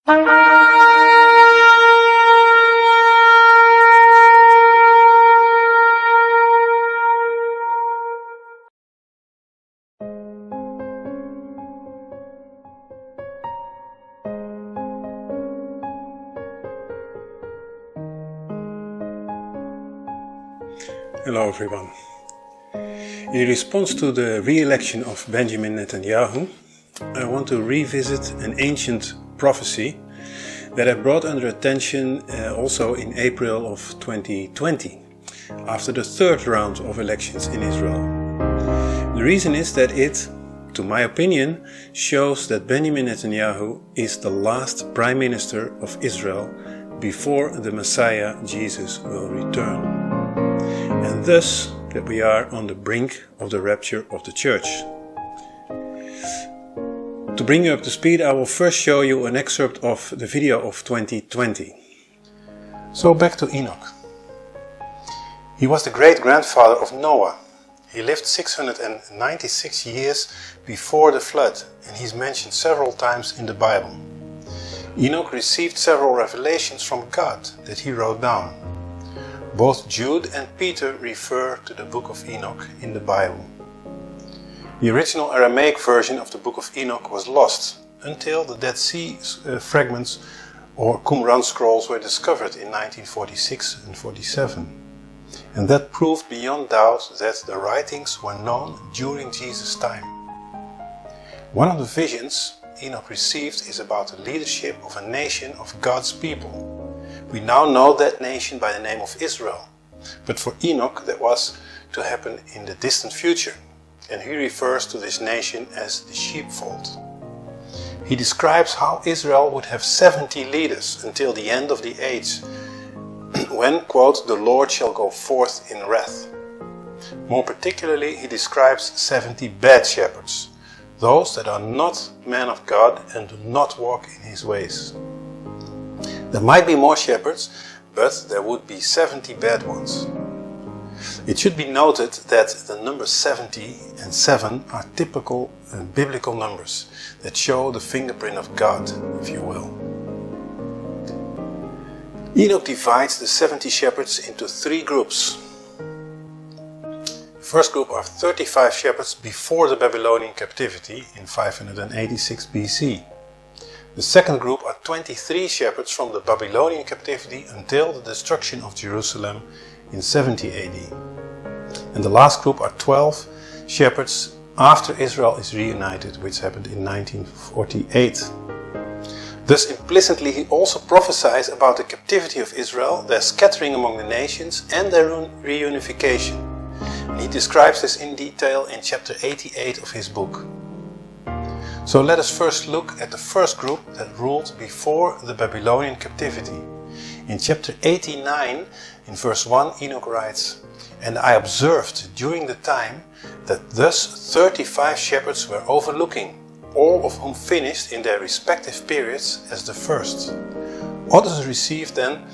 Hello everyone. In response to the re-election of Benjamin Netanyahu, I want to revisit an ancient prophecy that I brought under attention also in April of 2020, after the third round of elections in Israel. The reason is that it, to my opinion, shows that Benjamin Netanyahu is the last Prime Minister of Israel before the Messiah Jesus will return. And thus that we are on the brink of the rapture of the church. To bring you up to speed, I will first show you an excerpt of the video of 2020. So back to Enoch. He was the great-grandfather of Noah. He lived 696 years before the flood, and he's mentioned several times in the Bible. Enoch received several revelations from God that he wrote down. Both Jude and Peter refer to the book of Enoch in the Bible. The original Aramaic version of the book of Enoch was lost until the Dead Sea fragments or Qumran scrolls were discovered in 1946 and 47. And that proved beyond doubt that the writings were known during Jesus' time. One of the visions Enoch received is about the leadership of a nation of God's people. We now know that nation by the name of Israel, but for Enoch that was to happen in the distant future, and he refers to this nation as the sheepfold. He describes how Israel would have 70 leaders until the end of the age, when, quote, the Lord shall go forth in wrath. More particularly, he describes 70 bad shepherds, those that are not men of God and do not walk in his ways. There might be more shepherds, but there would be 70 bad ones. It should be noted that the numbers 70 and 7 are typical biblical numbers that show the fingerprint of God, if you will. Enoch divides the 70 shepherds into 3 groups. The first group are 35 shepherds before the Babylonian captivity in 586 BC. The second group are 23 shepherds from the Babylonian captivity until the destruction of Jerusalem in 70 AD. And the last group are 12 shepherds after Israel is reunited, which happened in 1948. Thus implicitly he also prophesies about the captivity of Israel, their scattering among the nations and their reunification. And he describes this in detail in chapter 88 of his book. So let us first look at the first group that ruled before the Babylonian captivity. In chapter 89, in verse 1, Enoch writes, "And I observed during the time that thus 35 shepherds were overlooking, all of whom finished in their respective periods as the first. Others received then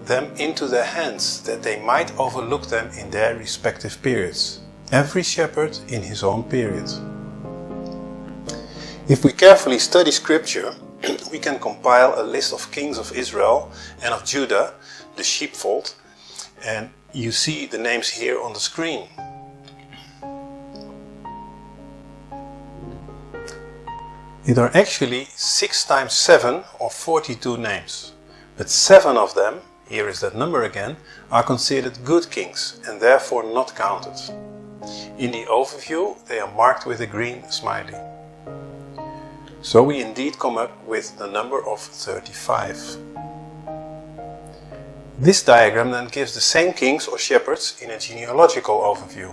them into their hands, that they might overlook them in their respective periods, every shepherd in his own period." If we carefully study scripture, we can compile a list of kings of Israel and of Judah, the sheepfold, and you see the names here on the screen. It are actually 6 times 7 or 42 names, but 7 of them, here is that number again, are considered good kings and therefore not counted. In the overview they are marked with a green smiley. So we indeed come up with the number of 35. This diagram then gives the same kings or shepherds in a genealogical overview.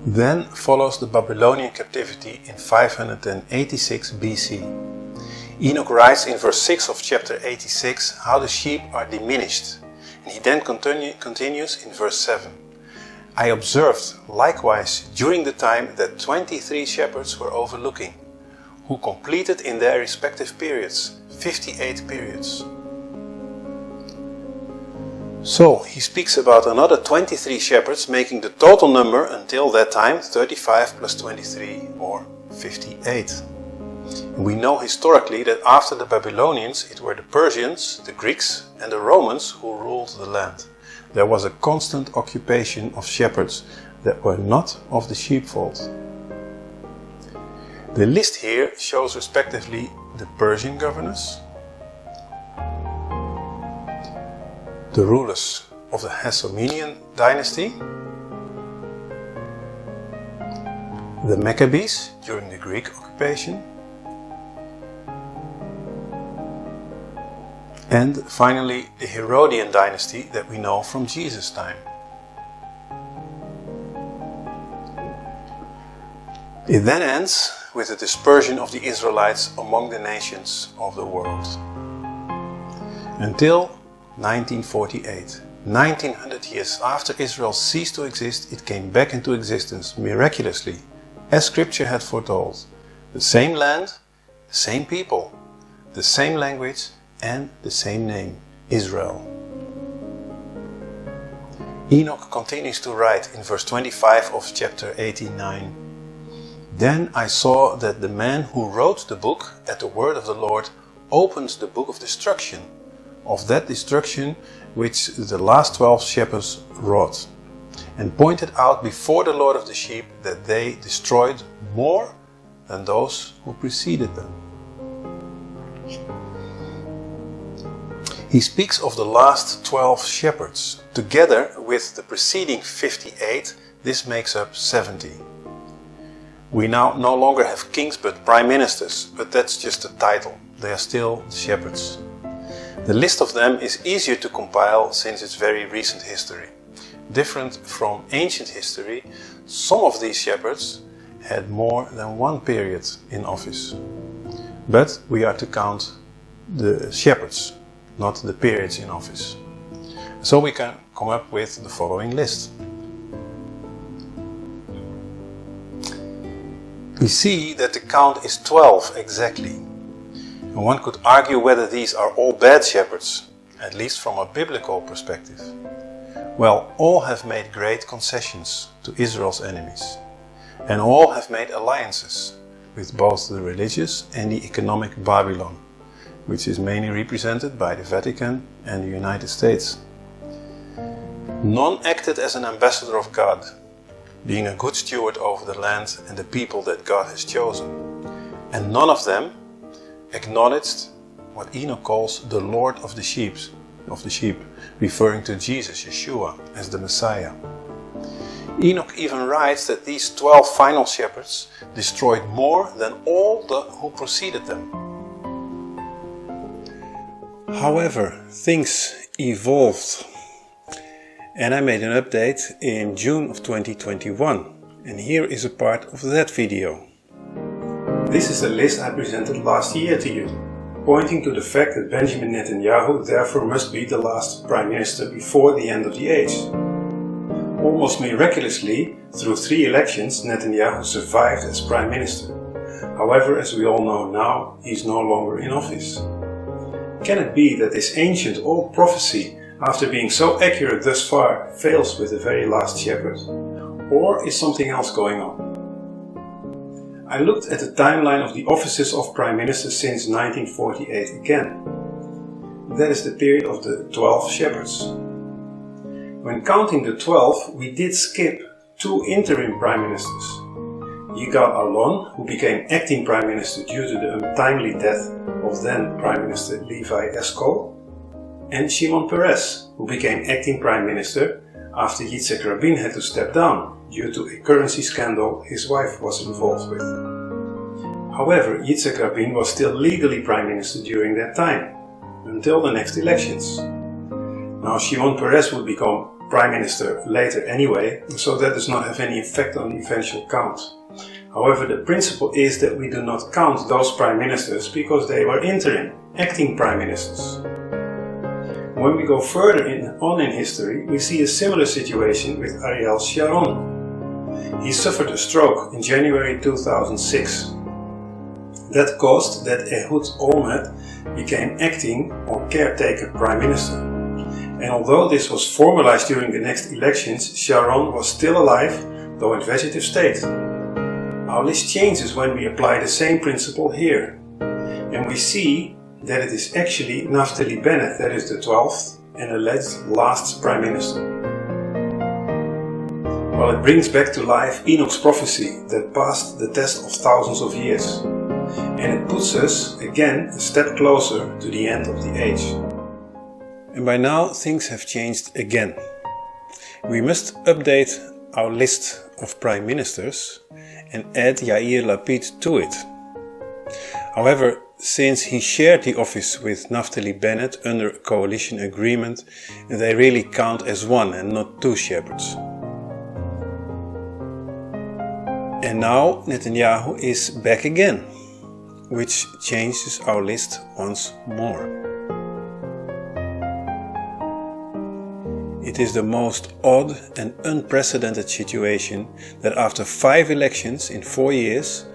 Then follows the Babylonian captivity in 586 BC. Enoch writes in verse 6 of chapter 86 how the sheep are diminished, and he then continues in verse 7. "I observed likewise during the time that 23 shepherds were overlooking, who completed in their respective periods 58 periods." So he speaks about another 23 shepherds, making the total number until that time 35 plus 23 or 58. We know historically that after the Babylonians it were the Persians, the Greeks and the Romans who ruled the land. There was a constant occupation of shepherds that were not of the sheepfold. The list here shows respectively the Persian governors, the rulers of the Hasmonean dynasty, the Maccabees during the Greek occupation, and finally the Herodian dynasty that we know from Jesus' time. It then ends with the dispersion of the Israelites among the nations of the world. Until 1948, 1900 years after Israel ceased to exist, it came back into existence miraculously, as Scripture had foretold. The same land, the same people, the same language and the same name, Israel. Enoch continues to write in verse 25 of chapter 89. Then I saw that the man who wrote the book at the word of the Lord opened the book of destruction, of that destruction which the last 12 shepherds wrought, and pointed out before the Lord of the sheep that they destroyed more than those who preceded them. He speaks of the last 12 shepherds. Together with the preceding 58, this makes up 70. We now no longer have kings but prime ministers, but that's just a title. They are still shepherds. The list of them is easier to compile since it's very recent history. Different from ancient history, some of these shepherds had more than one period in office. But we are to count the shepherds, not the periods in office. So we can come up with the following list. We see that the count is 12 exactly. And one could argue whether these are all bad shepherds, at least from a biblical perspective. Well, all have made great concessions to Israel's enemies, and all have made alliances with both the religious and the economic Babylon, which is mainly represented by the Vatican and the United States. None acted as an ambassador of God, being a good steward over the land and the people that God has chosen. And none of them acknowledged what Enoch calls the Lord of the sheep, referring to Jesus, Yeshua, as the Messiah. Enoch even writes that these 12 final shepherds destroyed more than all who preceded them. However, things evolved, and I made an update in June of 2021, and here is a part of that video. This is the list I presented last year to you, pointing to the fact that Benjamin Netanyahu therefore must be the last prime minister before the end of the age. Almost miraculously, through 3 elections, Netanyahu survived as prime minister. However, as we all know now, he is no longer in office. Can it be that this ancient old prophecy, after being so accurate thus far, fails with the very last shepherd? Or is something else going on? I looked at the timeline of the offices of prime ministers since 1948 again. That is the period of the 12 shepherds. When counting the 12, we did skip 2 interim prime ministers. Yigal Allon, who became acting prime minister due to the untimely death of then prime minister Levi Eshkol, and Shimon Peres, who became acting prime minister after Yitzhak Rabin had to step down due to a currency scandal his wife was involved with. However, Yitzhak Rabin was still legally prime minister during that time, until the next elections. Now Shimon Peres would become prime minister later anyway, so that does not have any effect on the eventual count. However, the principle is that we do not count those prime ministers because they were interim, acting prime ministers. When we go further on in history, we see a similar situation with Ariel Sharon. He suffered a stroke in January 2006. That caused that Ehud Olmert became acting or caretaker prime minister. And although this was formalized during the next elections, Sharon was still alive, though in vegetative state. Our list changes when we apply the same principle here. And we see that it is actually Naphtali Bennett that is the 12th and alleged last Prime Minister. Well, it brings back to life Enoch's prophecy that passed the test of thousands of years. And it puts us again a step closer to the end of the age. And by now things have changed again. We must update our list of Prime Ministers and add Yair Lapid to it. However, since he shared the office with Naphtali Bennett under a coalition agreement, they really count as one and not two shepherds. And now Netanyahu is back again, which changes our list once more. It is the most odd and unprecedented situation that after 5 elections in 4 years,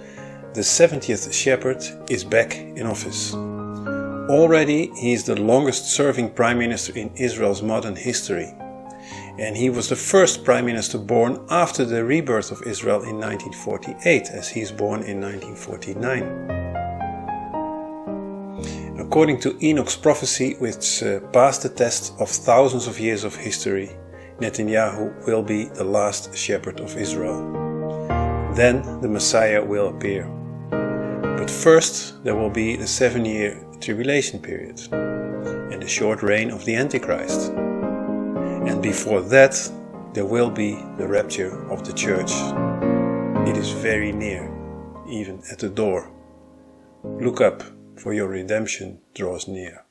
the 70th shepherd is back in office. Already he is the longest serving Prime Minister in Israel's modern history. And he was the first Prime Minister born after the rebirth of Israel in 1948, as he is born in 1949. According to Enoch's prophecy, which passed the test of thousands of years of history, Netanyahu will be the last shepherd of Israel. Then the Messiah will appear. But first there will be the 7-year tribulation period and the short reign of the Antichrist. And before that there will be the rapture of the church. It is very near, even at the door. Look up, for your redemption draws near.